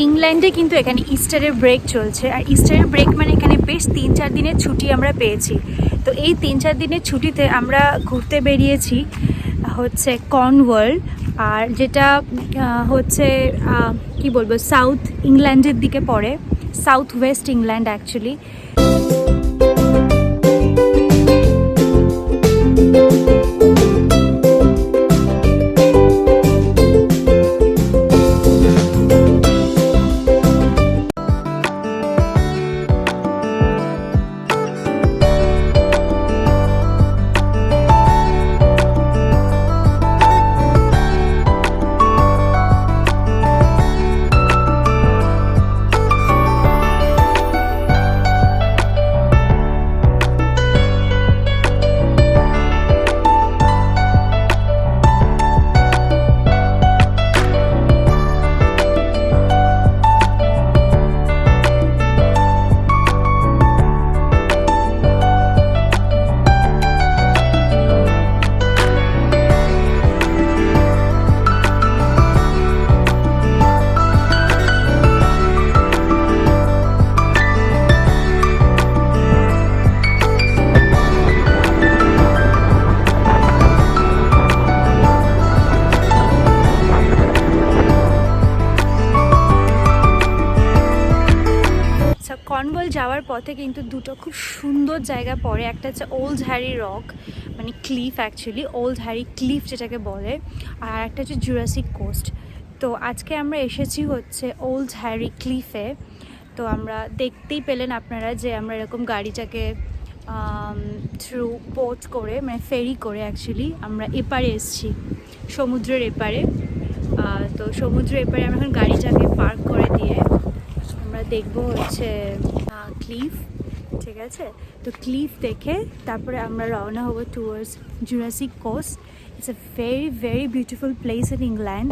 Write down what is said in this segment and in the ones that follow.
ইংল্যান্ডে কিন্তু এখানে ইস্টারের ব্রেক চলছে, আর ইস্টারের ব্রেক মানে এখানে বেশ 3-4 দিনের ছুটি আমরা পেয়েছি। তো এই 3-4 দিনের ছুটিতে আমরা ঘুরতে বেরিয়েছি হচ্ছে কর্নওয়াল, আর যেটা হচ্ছে কি বলবো, সাউথ ইংল্যান্ডের দিকে পড়ে, south West England actually. Cornwall যাওয়ার পথে কিন্তু দুটো খুব সুন্দর জায়গা পড়ে, একটা হচ্ছে ওল্ড হ্যারি রক, মানে cliff actually, old Harry cliff যেটাকে বলে, আর একটা হচ্ছে জুরাসিক কোস্ট। তো আজকে আমরা এসেছি হচ্ছে ওল্ড হ্যারি ক্লিফে। তো আমরা দেখতেই পেলেন আপনারা যে আমরা এরকম গাড়িটাকে থ্রু বোট করে, মানে ফেরি করে অ্যাকচুয়ালি আমরা এপারে এসেছি, সমুদ্রের এপারে। তো সমুদ্রের এপারে আমরা এখন গাড়িটাকে পার্ক করে দিয়ে আমরা দেখবো হচ্ছে ক্লিফ, ঠিক আছে? তো ক্লিফ দেখে তারপরে আমরা রওনা হবো towards Jurassic coast. It's a very very beautiful place in England.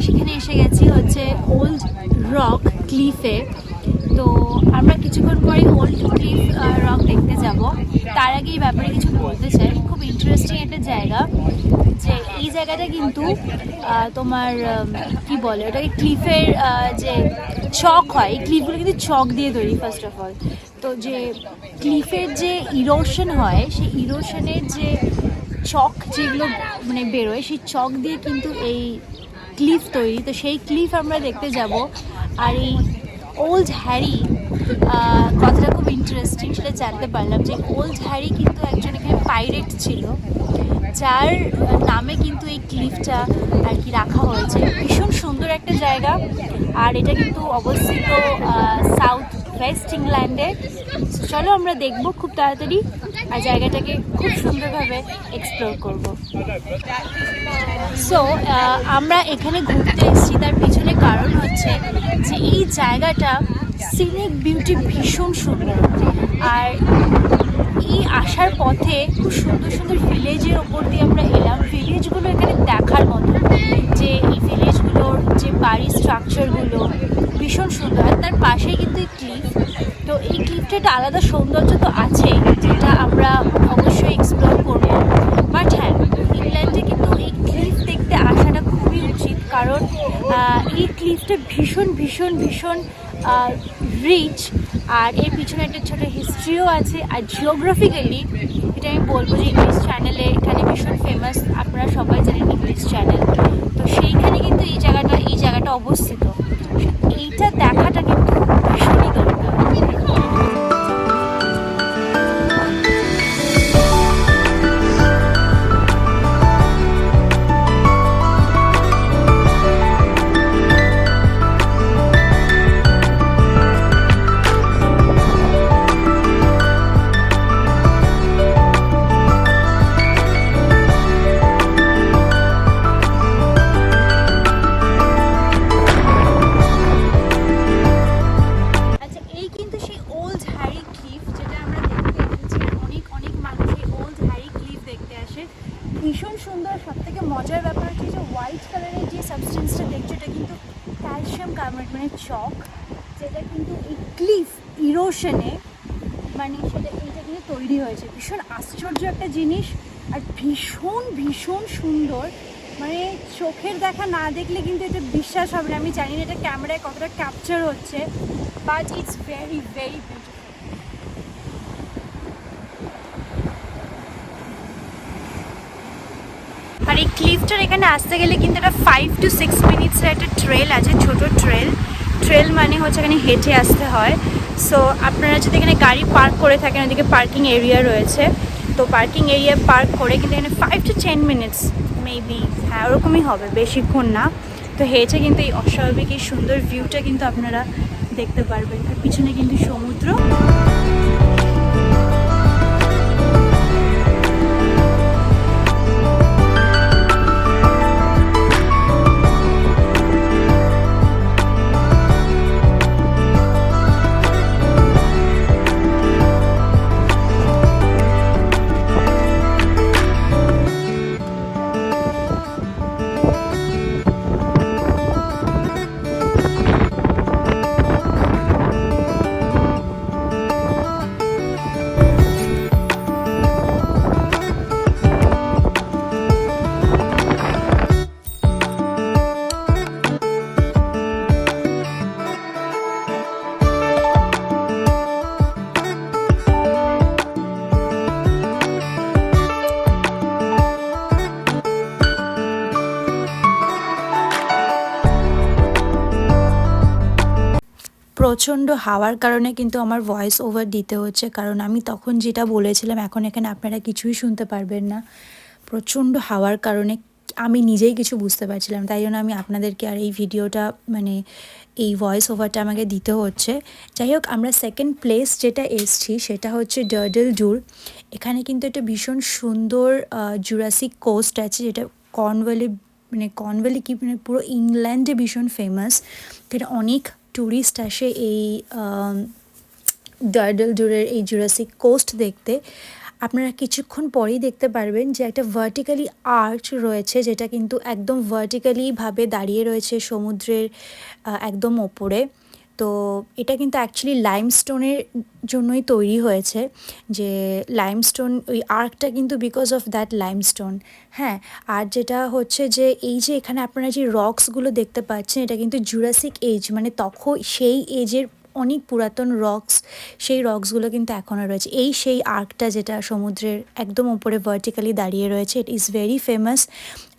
সেখানে এসে গেছি হচ্ছে ওল্ড রক ক্লিফে। তো আমরা কিছুক্ষণ পরে ওল্ড ক্লিফ রক দেখতে যাব। তার আগে এই ব্যাপারে কিছু বলতে চাই, খুব ইন্টারেস্টিং একটা জায়গা, যে এই জায়গাটা কিন্তু তোমার কি বলে ওটাকে, ক্লিফের যে চক হয়, এই ক্লিফগুলো কিন্তু চক দিয়ে তৈরি ফার্স্ট অফ অল। তো যে ক্লিফের যে ইরোশন হয়, সেই ইরোশনের যে চক যেগুলো মানে বেরোয়, সেই চক দিয়ে কিন্তু এই ক্লিফ তৈরি। তো সেই ক্লিফ আমরা দেখতে যাব। আর এই ওল্ড হ্যারি কথাটা খুব ইন্টারেস্টিং, সেটা জানতে পারলাম যে ওল্ড হ্যারি কিন্তু একজন এখানে পাইরেট ছিল, যার নামে কিন্তু এই ক্লিফটা আর কি রাখা হয়েছে। ভীষণ সুন্দর একটা জায়গা, আর এটা কিন্তু অবস্থিত সাউথ ওয়েস্ট ইংল্যান্ডে। চলো আমরা দেখবো খুব তাড়াতাড়ি, আর জায়গাটাকে খুব সুন্দরভাবে এক্সপ্লোর করব। সো আমরা এখানে ঘুরতে এসেছি, তার পিছনে কারণ হচ্ছে যে এই জায়গাটা সিনিক বিউটি ভীষণ সুন্দর। আর এই আসার পথে খুব সুন্দর সুন্দর ভিলেজের ওপর দিয়ে আমরা এলাম। ভিলেজগুলো এখানে দেখার মতো, যে এই ভিলেজগুলোর যে বাড়ি স্ট্রাকচারগুলো ভীষণ সুন্দর। আর তার পাশেই কিন্তু এই ক্লিফ। তো এই ক্লিফটা একটা আলাদা সৌন্দর্য তো আছেই, যেটা আমরা অবশ্যই এক্সপ্লোর করবো। বাট হ্যাঁ, ইংল্যান্ডে কিন্তু এই ক্লিফ দেখতে আসাটা খুবই উচিত, কারণ এই ক্লিফটা ভীষণ ভীষণ ভীষণ রিচ, আর এর পিছনে একটা ছোটো হিস্ট্রিও আছে। আর জিওগ্রাফিক্যালি এটা আমি বলবো যে ইংলিশ চ্যানেলে এখানে ভীষণ ফেমাস, আপনারা সবাই জানেন ইংলিশ চ্যানেল। তো সেইখানে কিন্তু এই জায়গাটা অবস্থিত। এইটা দেখাটা কিন্তু ভীষণই দরকার। সুন্দর। সব থেকে মজার ব্যাপার হচ্ছে যে হোয়াইট কালারের যে সাবস্টেন্সটা দেখছো এটা কিন্তু ক্যালসিয়াম কার্বনেট মানে চক, যেটা কিন্তু এই ক্লিফ ইরোশনে মানে এইটা কিন্তু তৈরি হয়েছে। ভীষণ আশ্চর্য একটা জিনিস আর ভীষণ ভীষণ সুন্দর, মানে চোখের দেখা না দেখলে কিন্তু এটা বিশ্বাস হবে না। আমি জানি না এটা ক্যামেরায় কতটা ক্যাপচার হচ্ছে, but it's very very beautiful. আর এই ক্লিফটার এখানে আসতে গেলে কিন্তু একটা 5 to 6 মিনিটসের একটা ট্রেল আছে, ছোট ট্রেল মানে হচ্ছে এখানে হেঁটে আসতে হয়। সো আপনারা যদি এখানে গাড়ি পার্ক করে থাকেন, ওদিকে পার্কিং এরিয়া রয়েছে, তো পার্কিং এরিয়া পার্ক করে কিন্তু এখানে 5 to 10 মিনিটস মেবি, হ্যাঁ ওরকমই হবে, বেশিক্ষণ না। তো হেঁটে কিন্তু এই অস্বাভাবিক এই সুন্দর ভিউটা কিন্তু আপনারা দেখতে পারবেন। আর পিছনে কিন্তু সমুদ্র। প্রচণ্ড হাওয়ার কারণে কিন্তু আমার ভয়েস ওভার দিতে হচ্ছে, কারণ আমি তখন যেটা বলেছিলাম এখন এখানে আপনারা কিছুই শুনতে পারবেন না। প্রচণ্ড হাওয়ার কারণে আমি নিজেই কিছু বুঝতে পারছিলাম, তাই জন্য আমি আপনাদেরকে আর এই ভিডিওটা মানে এই ভয়েস ওভারটা আমাকে দিতে হচ্ছে। যাই হোক, আমরা সেকেন্ড প্লেস যেটা এসছি সেটা হচ্ছে ডার্ডেল ডুর। এখানে কিন্তু একটা ভীষণ সুন্দর জুরাসিক কোস্ট আছে, যেটা কর্নওয়ালি কি মানে পুরো ইংল্যান্ডে ভীষণ ফেমাস। এটা অনেক ট্যুরিস্ট আসে এই ডার্ডেল ডুরের এই জুরাসিক কোস্ট দেখতে। আপনারা কিছুক্ষণ পরেই দেখতে পারবেন যে একটা ভার্টিক্যালি আর্চ রয়েছে, যেটা কিন্তু একদম ভার্টিক্যালিভাবে দাঁড়িয়ে রয়েছে সমুদ্রের একদম ওপরে। তো এটা কিন্তু অ্যাকচুয়ালি লাইমস্টোনের জন্যই তৈরি হয়েছে, যে লাইমস্টোন ওই আর্কটা কিন্তু বিকজ অফ দ্যাট লাইমস্টোন। হ্যাঁ, আর যেটা হচ্ছে যে এই যে এখানে আপনারা যে রক্সগুলো দেখতে পাচ্ছেন এটা কিন্তু জুরাসিক এজ, মানে তখন সেই এজের অনেক পুরাতন রক্স, সেই রক্সগুলো কিন্তু এখনও রয়েছে। সেই আর্কটা যেটা সমুদ্রের একদম উপরে ভার্টিক্যালি দাঁড়িয়ে রয়েছে, ইট ইজ ভেরি ফেমাস।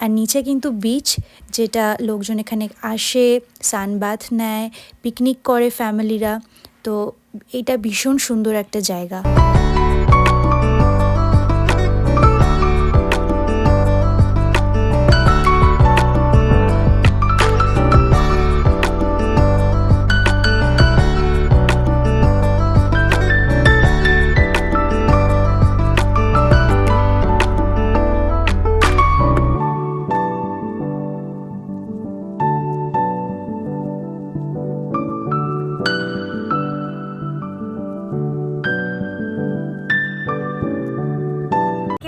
আর নিচে কিন্তু বিচ, যেটা লোকজন এখানে আসে, সানবাথ নেয়, পিকনিক করে ফ্যামিলিরা। তো এটা ভীষণ সুন্দর একটা জায়গা।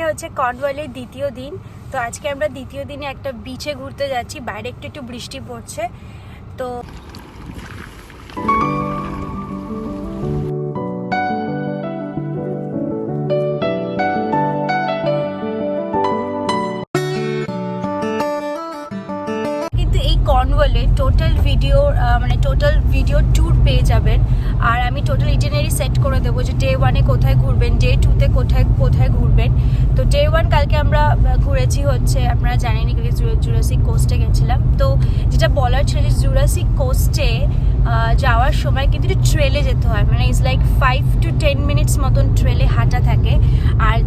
হচ্ছে কর্নওয়ালের দ্বিতীয় দিন। তো আজকে আমরা দ্বিতীয় দিনে একটা বিচে ঘুরতে যাচ্ছি, বাইরে একটু বৃষ্টি পড়ছে। তো কর্নওয়ালে টোটাল ভিডিও ট্যুর পেয়ে যাবেন। আর আমি টোটাল ইটিনারি সেট করে দেবো যে ডে 1-এ কোথায় ঘুরবেন, ডে 2-তে কোথায় ঘুরবেন। তো ডে 1 কালকে আমরা ঘুরেছি হচ্ছে, আপনারা জানেন জুরাসিক কোস্টে গেছিলাম। তো যেটা বলার ছিল যে জুরাসিক কোস্টে যাওয়ার সময় কিন্তু একটু ট্রেলে যেতে হয়, মানে ইটস লাইক 5 to 10 মিনিটস মতন ট্রেলে হাঁটা থাকে। আর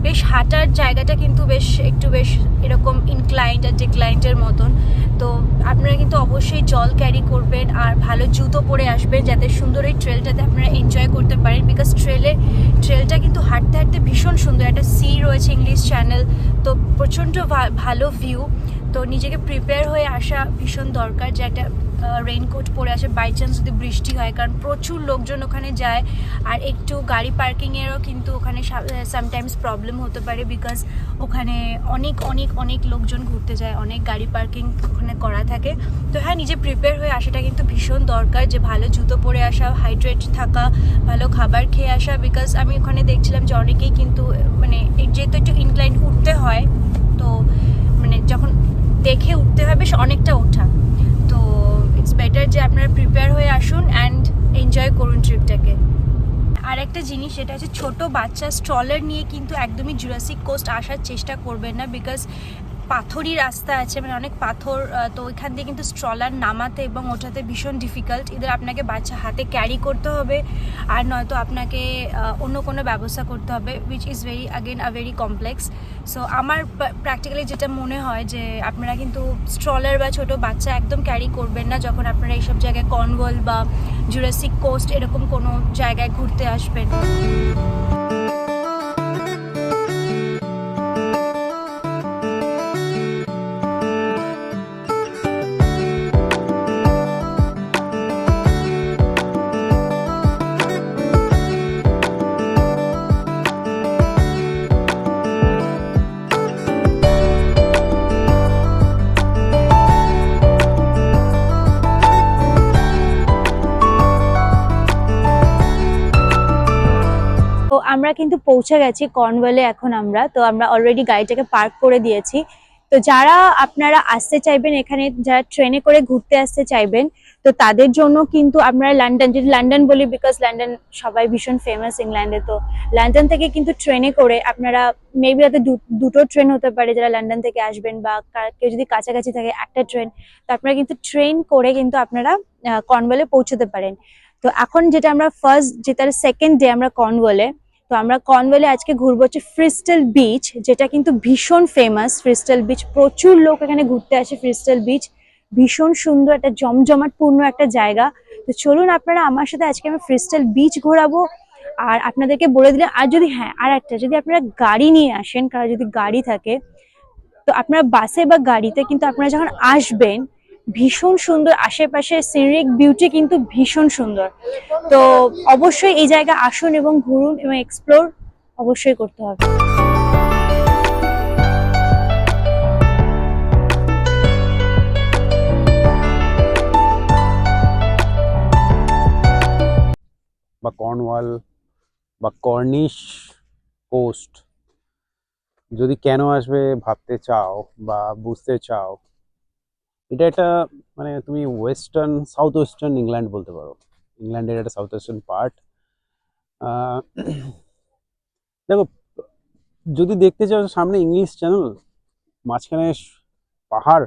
বেশ হাঁটার জায়গাটা কিন্তু বেশ এরকম ইনক্লাইন্ড আর ডিক্লাইন্ডের মতন। তো আপনারা কিন্তু অবশ্যই জল ক্যারি করবেন আর ভালো জুতো পরে আসবেন, যাতে সুন্দর এই ট্রেলটাতে আপনারা এনজয় করতে পারেন। বিকজ ট্রেলটা কিন্তু হাঁটতে হাঁটতে ভীষণ সুন্দর, একটা সি রয়েছে, ইংলিশ চ্যানেল, তো প্রচণ্ড ভালো ভিউ। তো নিজেকে প্রিপেয়ার হয়ে আসা ভীষণ দরকার, যে একটা রেইনকোট পরে আসে বাই চান্স যদি বৃষ্টি হয়, কারণ প্রচুর লোকজন ওখানে যায়। আর একটু গাড়ি পার্কিংয়েরও কিন্তু ওখানে সামটাইমস প্রবলেম হতে পারে, বিকজ ওখানে অনেক অনেক লোকজন ঘুরতে যায়, অনেক গাড়ি পার্কিং ওখানে করা থাকে। তো হ্যাঁ, নিজে প্রিপেয়ার হয়ে আসাটা কিন্তু ভীষণ দরকার, যে ভালো জুতো পরে আসা, হাইড্রেট থাকা, ভালো খাবার খেয়ে আসা। বিকজ আমি ওখানে দেখছিলাম যে অনেকেই কিন্তু মানে যেহেতু একটু ইনক্লাইন উঠতে হয়, তো মানে যখন দেখে উঠতে হয় বেশ অনেকটা ওঠা, তো ইটস বেটার যে আপনারা প্রিপেয়ার হয়ে আসুন অ্যান্ড এনজয় করুন ট্রিপটাকে। আর একটা জিনিস, সেটা হচ্ছে ছোট বাচ্চা স্ট্রলার নিয়ে কিন্তু একদমই জুরাসিক কোস্ট আসার চেষ্টা করবেন না, বিকজ পাথরই রাস্তা আছে, মানে অনেক পাথর, তো ওইখান দিয়ে কিন্তু স্ট্রলার নামাতে এবং ওঠাতে ভীষণ ডিফিকাল্ট। এদের আপনাকে বাচ্চা হাতে ক্যারি করতে হবে, আর নয়তো আপনাকে অন্য কোনো ব্যবস্থা করতে হবে, which is very complex. So আমার প্র্যাকটিক্যালি যেটা মনে হয় যে আপনারা কিন্তু স্ট্রলার বা ছোট বাচ্চা একদম ক্যারি করবেন না যখন আপনারা এইসব জায়গায় কর্নওয়াল বা জুরাসিক কোস্ট এরকম কোনো জায়গায় ঘুরতে আসবেন। তো আমরা কিন্তু পৌঁছে গেছি কর্নওয়ালে। এখন আমরা অলরেডি গাড়িটাকে পার্ক করে দিয়েছি। তো যারা আপনারা আসতে চাইবেন এখানে, যারা ট্রেনে করে ঘুরতে আসতে চাইবেন, তো তাদের জন্য কিন্তু আপনারা লন্ডন, যদি লন্ডন বলি বিকজ লন্ডন সবাই ভীষণ ফেমাস ইংল্যান্ডে, তো লন্ডন থেকে কিন্তু ট্রেনে করে আপনারা মেবি হয়তো দুটো ট্রেন হতে পারে যারা লন্ডন থেকে আসবেন, বা কেউ যদি কাছাকাছি থাকে একটা ট্রেন, তো আপনারা কিন্তু ট্রেন করে কিন্তু আপনারা কর্নওয়ালে পৌঁছতে পারেন। তো এখন যেটা আমরা ফার্স্ট, যেটার সেকেন্ড ডে আমরা কর্নওয়ালে, তো আমরা কর্নওয়ালে আজকে ঘুরবো হচ্ছে ফ্রিস্টেল বিচ, যেটা কিন্তু ভীষণ ফেমাস। ফ্রিস্টেল বিচ, প্রচুর লোক এখানে ঘুরতে আসে। ফ্রিস্টেল বিচ ভীষণ সুন্দর, একটা জমজমাটপূর্ণ একটা জায়গা। তো চলুন আপনারা আমার সাথে, আজকে আমি ফ্রিস্টেল বিচ ঘোরাবো। আর আপনাদেরকে বলে দিলাম, আর যদি হ্যাঁ আর একটা, যদি আপনারা গাড়ি নিয়ে আসেন, কারণ যদি গাড়ি থাকে, তো আপনারা বাসে বা গাড়িতে কিন্তু আপনারা যখন আসবেন, ভীষণ সুন্দর আশেপাশের সিনারিক বিউটি কিন্তু ভীষণ সুন্দর। তো অবশ্যই এই জায়গা আসুন এবং ঘুরুন এবং এক্সপ্লোর অবশ্যই করতে হবে। বা কর্নওয়াল বা কর্নিশ কোস্ট যদি কেন আসবে ভাবতে চাও বা বুঝতে চাও, এটা একটা মানে তুমি সাউথ ওয়েস্টার্ন ইংল্যান্ড বলতে পারো। ইংল্যান্ডের একটা সাউথ ওয়েস্টার্ন পার্ট। দেখো, যদি দেখতে চাও সামনে ইংলিশ চ্যানেল, মাঝখানে পাহাড়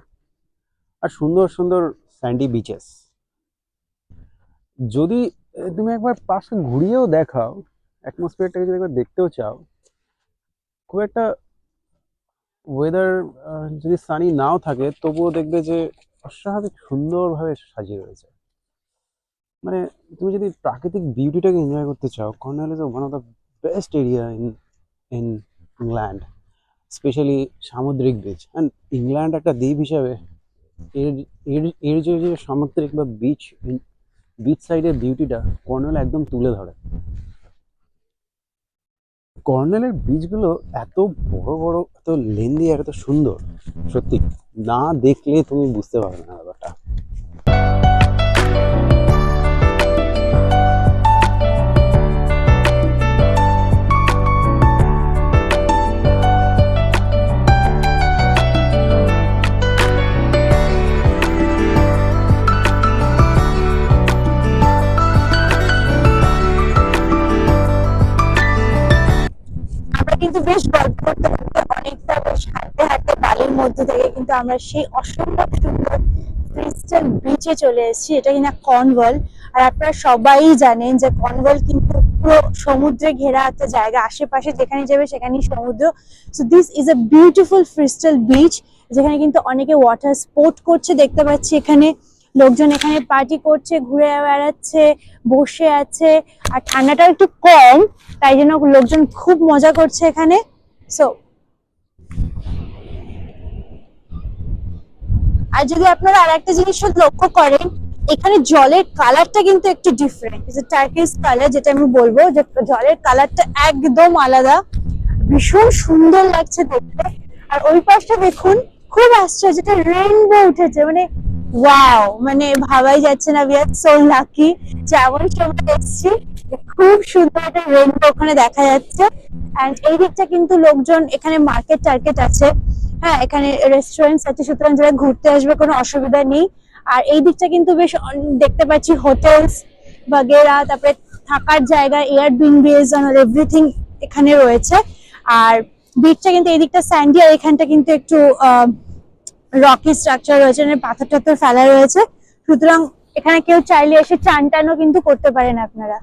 আর সুন্দর সুন্দর স্যান্ডি বিচেস। যদি তুমি একবার পাশে ঘুরিয়েও দেখাও, অ্যাটমসফিয়ারটাকে যদি একবার দেখতেও চাও, খুব একটা ওয়েদার যদি সানি নাও থাকে তবুও দেখবে যে অস্বাভাবিক সুন্দরভাবে সাজিয়ে রয়েছে। মানে তুমি যদি প্রাকৃতিক বিউটিটাকে এনজয় করতে চাও, Cornwall is one of the best area in England, specially সামুদ্রিক বিচ। অ্যান্ড ইংল্যান্ড একটা দ্বীপ হিসাবে এর এর যে সামুদ্রিক বা বিচ সাইডের বিউটিটা কর্নওয়াল একদম তুলে ধরে। কর্নেলের বীজগুলো এত বড় বড়, এত লেন্দি আর এত সুন্দর, সত্যি না দেখলে তুমি বুঝতে পারবে না ব্যাপারটা। কিন্তু বেশ গল্প করতে করতে অনেকটা বেশ হাঁটতে হাঁটতে বালির মধ্যে থেকে কিন্তু আমরা সেই অসম্ভব সুন্দর ক্রিস্টাল বিচে চলে এসেছি। এটা কিনা কর্নওয়াল। আর আপনারা সবাই জানেন যে কর্নওয়াল কিন্তু পুরো সমুদ্রে ঘেরা একটা জায়গা, আশেপাশে যেখানে যাবে সেখানেই সমুদ্র। So this is a beautiful crystal beach, যেখানে কিন্তু অনেকে ওয়াটার স্পোর্ট করছে দেখতে পাচ্ছি। এখানে লোকজন এখানে পার্টি করছে, ঘুরে বেড়াচ্ছে, বসে আছে। আর ঠান্ডাটা একটু কম, তাই জন্য লোকজন খুব মজা করছে এখানে। সো আর যদি আপনারা আর একটা জিনিস লক্ষ্য করেন, এখানে জলের কালারটা কিন্তু একটু ডিফারেন্ট, টার্কিশ কালার, যেটা আমি বলবো যে জলের কালারটা একদম আলাদা, ভীষণ সুন্দর লাগছে দেখতে। আর ওই পাশটা দেখুন, খুব আশ্চর্য, যেটা রেইনবো উঠেছে, মানে ওয়াও, মানে ভাবাই যাচ্ছে না। উই আর সো লাকি যে এমন সময় এসেছি, খুব সুন্দর একটা রেইনবো ওখানে দেখা যাচ্ছে। এন্ড এই দিকটা কিন্তু লোকজন, এখানে মার্কেট টার্কেট আছে, হ্যাঁ এখানে রেস্টুরেন্টস আছে, সুতরাং যারা ঘুরতে আসবে কোনো অসুবিধা নেই। আর এই দিকটা কিন্তু বেশ দেখতে পাচ্ছি হোটেলস বাগেরা, তারপরে থাকার জায়গা, এয়ারবিএনবিস এন্ড এভরিথিং এখানে রয়েছে। আর বিচটা কিন্তু এই দিকটা স্যান্ডি, আর এখানটা কিন্তু একটু রকি স্ট্রাকচার রয়েছে, মানে পাথর টাথর ফেলা রয়েছে, সুতরাং এখানে কেউ চাইলে এসে চান টানও কিন্তু করতে পারেন আপনারা।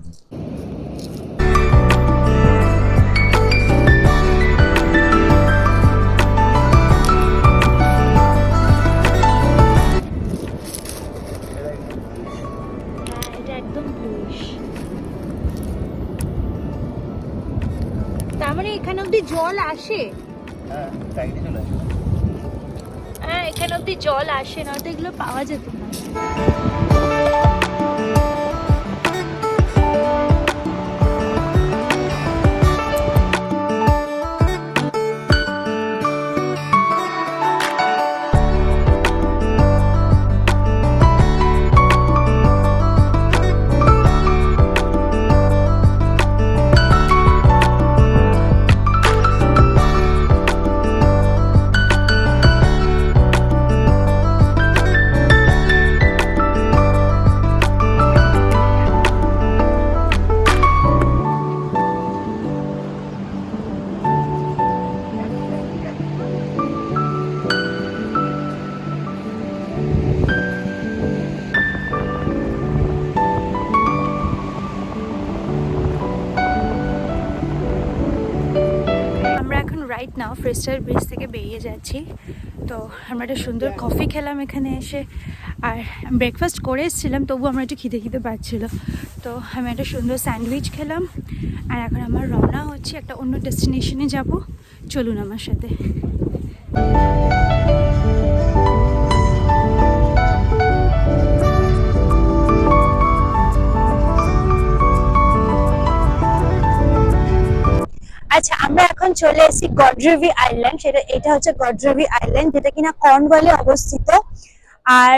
তার মানে এখানে অব্দি জল আসে? হ্যাঁ এখানে অব্দি জল আসে, না তো এগুলো পাওয়া যেত না। রাইট নাও ফ্রেস্টার ব্রিজ থেকে বেরিয়ে যাচ্ছি। তো আমরা একটা সুন্দর কফি খেলাম এখানে এসে, আর ব্রেকফাস্ট করে এসেছিলাম, তবু আমরা একটু খিদে খিদে পাচ্ছিলো, তো আমি একটা সুন্দর স্যান্ডউইচ খেলাম। আর এখন আমার রওনা হচ্ছে একটা অন্য ডেস্টিনেশনে যাব, চলুন আমার সাথে। আচ্ছা, আমরা এখন চলে এসেছি গডরেভি আইল্যান্ড। এটা হচ্ছে গডরেভি আইল্যান্ড, যেটা কিনা কর্নওয়ালে অবস্থিত। আর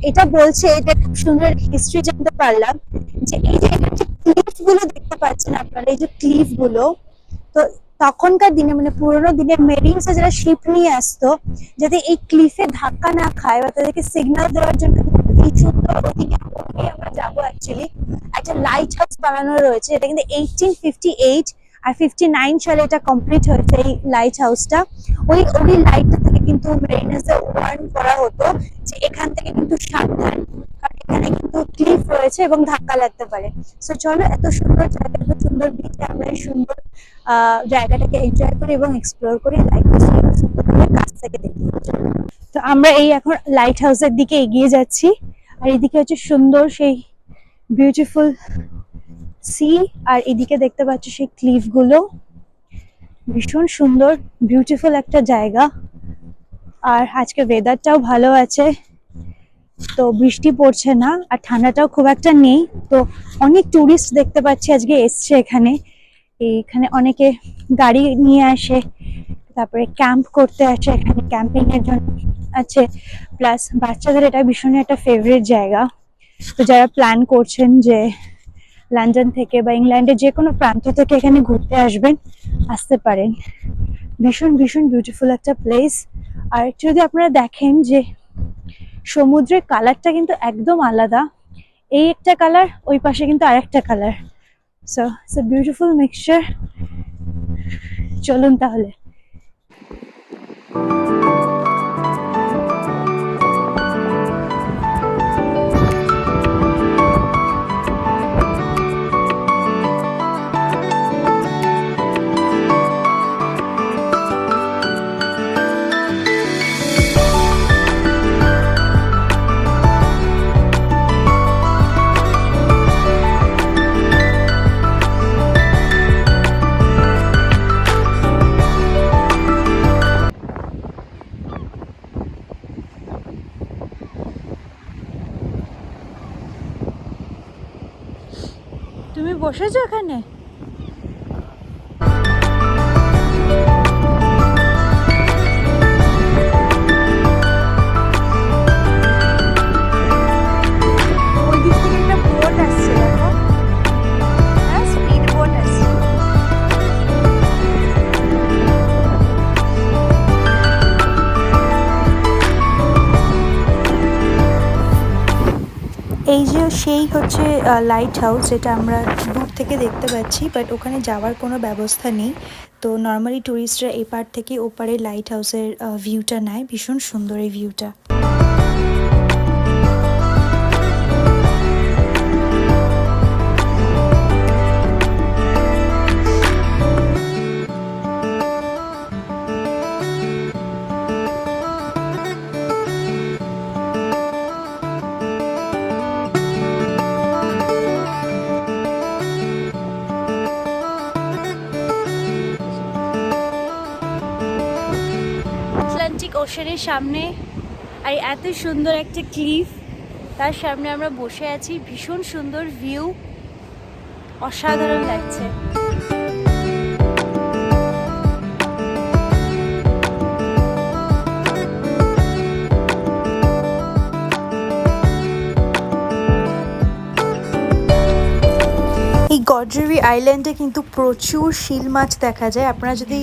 এটা বলছে, এটা খুব সুন্দর হিস্ট্রি জানতে পারলাম, যে এই যে ক্লিফ গুলো দেখতে পাচ্ছেন আপনারা, এই যে ক্লিফ গুলো, তো তখনকার দিনে, মানে পুরোনো দিনে মেরিনস যারা শিপ নিয়ে আসতো, যাতে এই ক্লিফে ধাক্কা না খায় বা তাদেরকে সিগন্যাল দেওয়ার জন্য এই সুন্দর, ওদিকে আমরা যাবো অ্যাকচুয়ালি, একটা লাইট হাউস বানানো রয়েছে। এটা কিন্তু 1858 আর 59 সালে এটা কমপ্লিট হয়েছে এই লাইট হাউসটা। ওই লাইটটা থেকে কিন্তু মেরিনার্সদের ওয়ার্ন করা হতো যে এখান থেকে কিন্তু সাবধান, কারণ এখানে কিন্তু ক্লিফ রয়েছে এবং ধাক্কা লাগতে পারে। সো চলো, এত সুন্দর জায়গা, এত সুন্দর বিচে আমরা এই সুন্দর জায়গাটাকে এনজয় করি এবং এক্সপ্লোর করি, লাইট হাউসটা সুন্দরভাবে কাছ থেকে দেখি। তো আমরা এই এখন লাইট হাউসের দিকে এগিয়ে যাচ্ছি, আর এদিকে হচ্ছে সুন্দর সেই বিউটিফুল সি, আর এদিকে দেখতে পাচ্ছি সেই ক্লিফ গুলো, ভীষণ সুন্দর বিউটিফুল একটা জায়গা। আর আজকে ওয়েদারটাও ভালো আছে, তো বৃষ্টি পড়ছে না, আর ঠান্ডাটাও খুব একটা নেই। তো অনেক টুরিস্ট দেখতে পাচ্ছি আজকে এসছে এখানে। এইখানে অনেকে গাড়ি নিয়ে আসে, তারপরে ক্যাম্প করতে আসে, এখানে ক্যাম্পিং এর জন্য আছে, প্লাস বাচ্চাদের এটা ভীষণ একটা ফেভারিট জায়গা। তো যারা প্ল্যান করছেন যে লন্ডন থেকে বা ইংল্যান্ডের যে কোনো প্রান্ত থেকে এখানে ঘুরতে আসবেন, আসতে পারেন। ভীষণ ভীষণ বিউটিফুল একটা প্লেস। আর যদি আপনারা দেখেন যে সমুদ্রের কালারটা কিন্তু একদম আলাদা, এই একটা কালার, ওই পাশে কিন্তু আরেকটা colour, so it's a beautiful mixture. চলুন তাহলে। তুমি বসেছো এখানে? এই যে সেই হচ্ছে লাইট হাউস, যেটা আমরা দূর থেকে দেখতে পাচ্ছি, বাট ওখানে যাওয়ার কোনো ব্যবস্থা নেই। তো নর্মালি ট্যুরিস্টরা এপার থেকে ওপারে লাইট হাউসের ভিউটা নেয়। ভীষণ সুন্দর এই ভিউটা। আটলান্টিক ওশানের সামনে আর এত সুন্দর একটা ক্লিফ, তার সামনে আমরা বসে আছি। ভীষণ সুন্দর ভিউ, অসাধারণ লাগছে। এই গড্রেভি আইল্যান্ডে কিন্তু প্রচুর শিল মাছ দেখা যায়। আপনারা যদি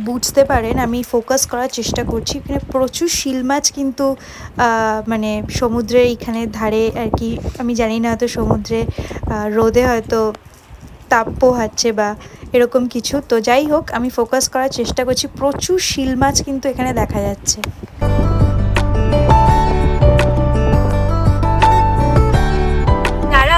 বুঝতে পারেন, আমি ফোকাস করার চেষ্টা করছি, এখানে প্রচুর শিল মাছ কিন্তু মানে সমুদ্রে এখানে ধারে আর কি। আমি জানি না, হয়তো সমুদ্রে রোদে হয়তো তাপ পোহাচ্ছে বা এরকম কিছু। তো যাই হোক, আমি ফোকাস করার চেষ্টা করছি। প্রচুর শিল মাছ কিন্তু এখানে দেখা যাচ্ছে।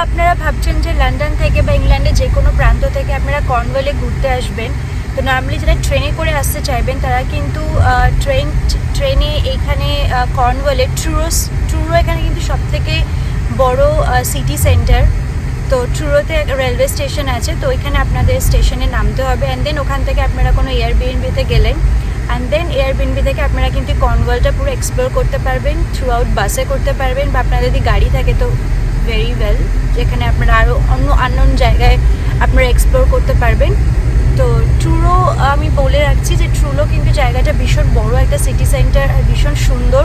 আপনারা ভাবছেন যে লন্ডন থেকে বা ইংল্যান্ডে যে কোনো প্রান্ত থেকে আপনারা কর্নওয়ালে ঘুরতে আসবেন, তো নর্মালি যারা ট্রেনে করে আসতে চাইবেন তারা কিন্তু ট্রেনে এইখানে কর্নওয়ালে ট্রুরো এখানে কিন্তু সবথেকে বড় সিটি সেন্টার। তো ট্রুরোতে রেলওয়ে স্টেশন আছে, তো ওইখানে আপনাদের স্টেশনে নামতে হবে। অ্যান্ড দেন ওখান থেকে আপনারা কোনো এয়ারবিএনবিতে গেলেন, অ্যান্ড দেন এয়ারবিএনবি থেকে আপনারা কিন্তু কর্নওয়ালটা পুরো এক্সপ্লোর করতে পারবেন। থ্রু আউট বাসে করতে পারবেন, বা আপনাদের যদি গাড়ি থাকে তো ভেরি ওয়েল, যেখানে আপনারা আরও অন্য জায়গায় আপনারা এক্সপ্লোর করতে পারবেন। তো ট্রুরো আমি বলে রাখছি যে ট্রুরো কিন্তু জায়গাটা ভীষণ বড় একটা সিটি সেন্টার আর ভীষণ সুন্দর।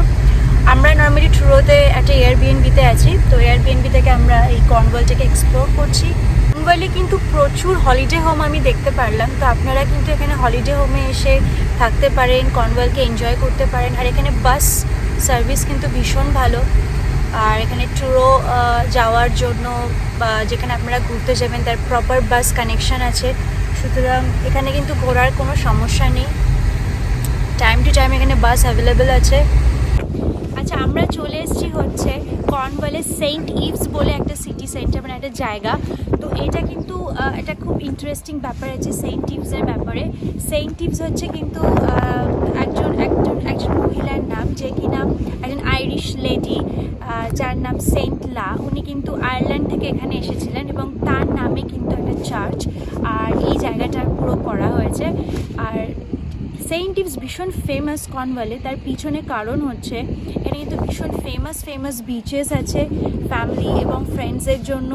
আমরা নর্মালি ট্রুরোতে একটা এয়ারবিএনবিতে আছি, তো এয়ারবিএনবি থেকে আমরা এই কর্নওয়ালটাকে এক্সপ্লোর করছি। কর্নওয়ালে কিন্তু প্রচুর হলিডে হোম আমি দেখতে পারলাম, তো আপনারা কিন্তু এখানে হলিডে হোমে এসে থাকতে পারেন, কর্নওয়ালকে এনজয় করতে পারেন। আর এখানে বাস সার্ভিস কিন্তু ভীষণ ভালো। আর এখানে ট্রুরো যাওয়ার জন্য বা যেখানে আপনারা ঘুরতে যাবেন তার প্রপার বাস কানেকশান আছে, সুতরাং এখানে কিন্তু ঘোরার কোনো সমস্যা নেই। টাইম টু টাইম এখানে বাস অ্যাভেলেবেল আছে। আচ্ছা, আমরা চলে এসেছি হচ্ছে কর্নওয়ালের সেন্ট ইভস বলে একটা সিটি সেন্টার, মানে একটা জায়গা। তো এটা কিন্তু একটা খুব ইন্টারেস্টিং ব্যাপার আছে সেন্ট ইভসের ব্যাপারে। সেন্ট ইভস হচ্ছে কিন্তু একজন মহিলার নাম, যে কিনা একজন আইরিশ লেডি, যার নাম সেন্ট লা। উনি কিন্তু আয়ারল্যান্ড থেকে এখানে এসেছিলেন এবং তার নামে কিন্তু একটা চার্চ আর এই জায়গাটা পুরো করা হয়েছে। আর সেন্ট ইভস ভীষণ ফেমাস কর্নওয়ালে, তার পিছনে কারণ হচ্ছে এখানে কিন্তু ভীষণ ফেমাস বিচেস আছে। ফ্যামিলি এবং ফ্রেন্ডসের জন্য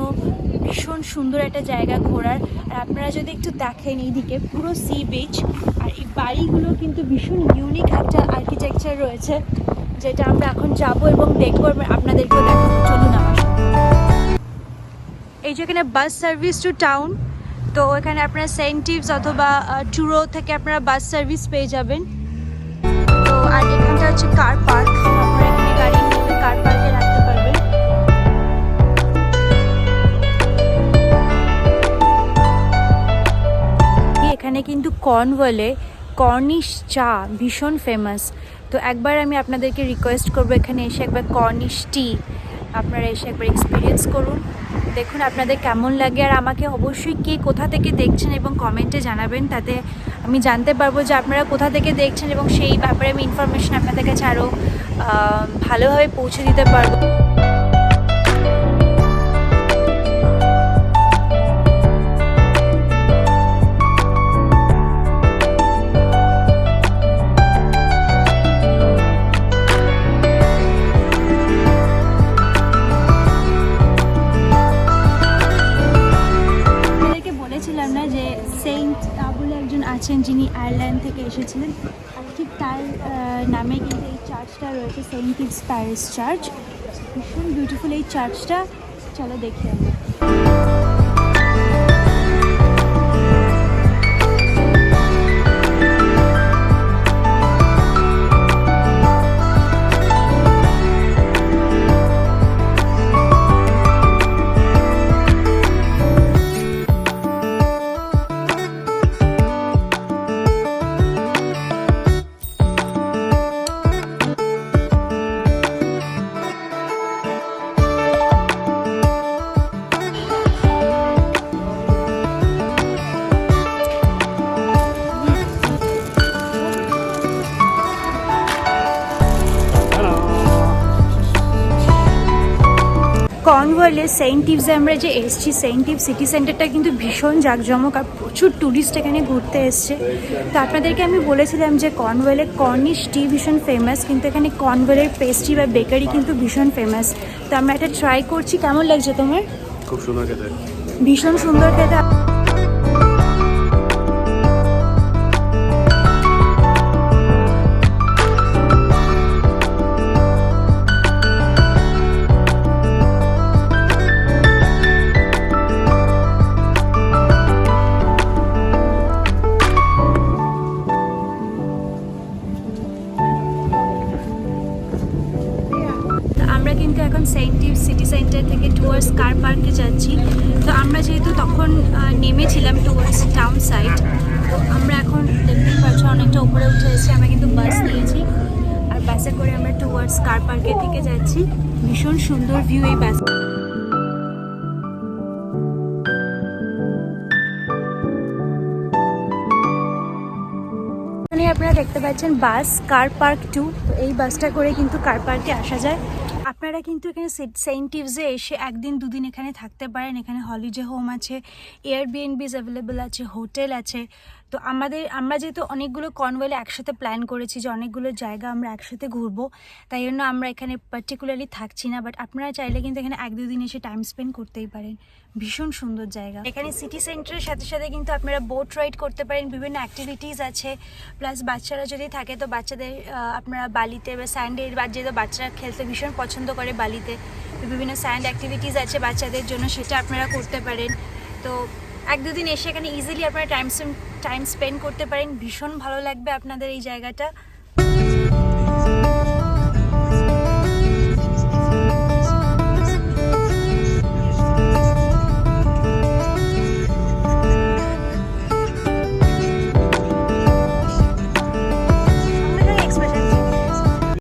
ভীষণ সুন্দর একটা জায়গা ঘোরার। আর আপনারা যদি একটু দেখেন এইদিকে পুরো সি বিচ, আর এই বাড়িগুলো কিন্তু ভীষণ ইউনিক একটা আর্কিটেকচার রয়েছে, যেটা আমরা এখন যাবো এবং দেখবো, আপনাদেরকেও দেখাবো। চলুন আমার সাথে। এই যে এখানে বাস সার্ভিস টু টাউন, তো এখানে আপনারা সেন্ট ইভস অথবা ট্রুরো থেকে আপনারা বাস সার্ভিস পেয়ে যাবেন। তো আর এখানটা হচ্ছে কার পার্ক, আপনারা এখানে গাড়ি নিয়ে কার পার্কে রাখতে পারবেন। এখানে কিন্তু কর্নওয়ালে কর্নিশ চা ভীষণ ফেমাস। তো একবার আমি আপনাদেরকে রিকোয়েস্ট করবো এখানে এসে একবার কর্নিশ টি আপনারা এসে একবার এক্সপিরিয়েন্স করুন, দেখুন আপনাদের কেমন লাগে। আর আমাকে অবশ্যই কে কোথা থেকে দেখছেন এবং কমেন্টে জানাবেন, তাতে আমি জানতে পারবো যে আপনারা কোথা থেকে দেখছেন এবং সেই ব্যাপারে আমি ইনফরমেশন আপনাদের কাছে আরও ভালোভাবে পৌঁছে দিতে পারবো। আছেন যিনি আয়ারল্যান্ড থেকে এসেছিলেন, আর ঠিক তার নামে কিন্তু এই চার্চটা রয়েছে, সেন্ট ইভস প্যারিশ চার্চ। ভীষণ বিউটিফুল এই চার্চটা, চলো দেখি আমরা। কর্নওয়ালে সেন্ট ইভসে আমরা যে এসেছি, সেন্ট ইভ সিটি সেন্টারটা কিন্তু ভীষণ জাঁকজমক আর প্রচুর ট্যুরিস্ট এখানে ঘুরতে এসছে। তো আপনাদেরকে আমি বলেছিলাম যে কর্নওয়ালে কর্নিশ টি ভীষণ ফেমাস, কিন্তু এখানে কর্নওয়ালের পেস্ট্রি বা বেকারি কিন্তু ভীষণ ফেমাস। তো আমরা এটা ট্রাই করছি। কেমন লাগছে তোমার? খুব সুন্দর খেতে। ভীষণ সুন্দর খেতে। আমরা কিন্তু এখন সেন্ট ইভ সিটি সেন্টার থেকে টুয়ার্ডস কার পার্কে যাচ্ছি। তো আমরা যেহেতু তখন নেমেছিলাম টুয়ার্ডস টাউন সাইড, তো আমরা এখন দেখতেই পাচ্ছি অনেকটা উপরে উঠে এসেছি। আমরা কিন্তু বাস নিয়েছি আর বাসে করে আমরা টুয়ার্ডস কার পার্কের দিকে যাচ্ছি। ভীষণ সুন্দর ভিউ এই বাস। এখানে আপনারা দেখতে পাচ্ছেন বাস কার পার্ক 2। তো এই বাসটা করে কিন্তু কার পার্কে আসা যায়। আপনারা কিন্তু এখানে সেন্ট ইভসে এসে একদিন দুদিন এখানে থাকতে পারেন। এখানে হলিডে হোম আছে, এয়ারবিএনবিস অ্যাভেলেবেল আছে, হোটেল আছে। তো আমরা যেহেতু অনেকগুলো কর্নওয়ালে একসাথে প্ল্যান করেছি যে অনেকগুলো জায়গা আমরা একসাথে ঘুরবো, তাই জন্য আমরা এখানে পার্টিকুলারলি থাকছি না। বাট আপনারা চাইলে কিন্তু এখানে এক দুদিন এসে টাইম স্পেন্ড করতেই পারেন। ভীষণ সুন্দর জায়গা। এখানে সিটি সেন্টারের সাথে সাথে কিন্তু আপনারা বোট রাইড করতে পারেন, বিভিন্ন অ্যাক্টিভিটিস আছে। প্লাস বাচ্চারা যদি থাকে তো বাচ্চাদের আপনারা বালিতে বা স্যান্ডে, যেহেতু বাচ্চারা খেলতে ভীষণ পছন্দ করে বালিতে, তো বিভিন্ন স্যান্ড অ্যাক্টিভিটিস আছে বাচ্চাদের জন্য, সেটা আপনারা করতে পারেন। তো এক দুদিন এসে এখানে ইজিলি আপনারা টাইম স্পেন্ড করতে পারেন। ভীষণ ভালো লাগবে আপনাদের এই জায়গাটা।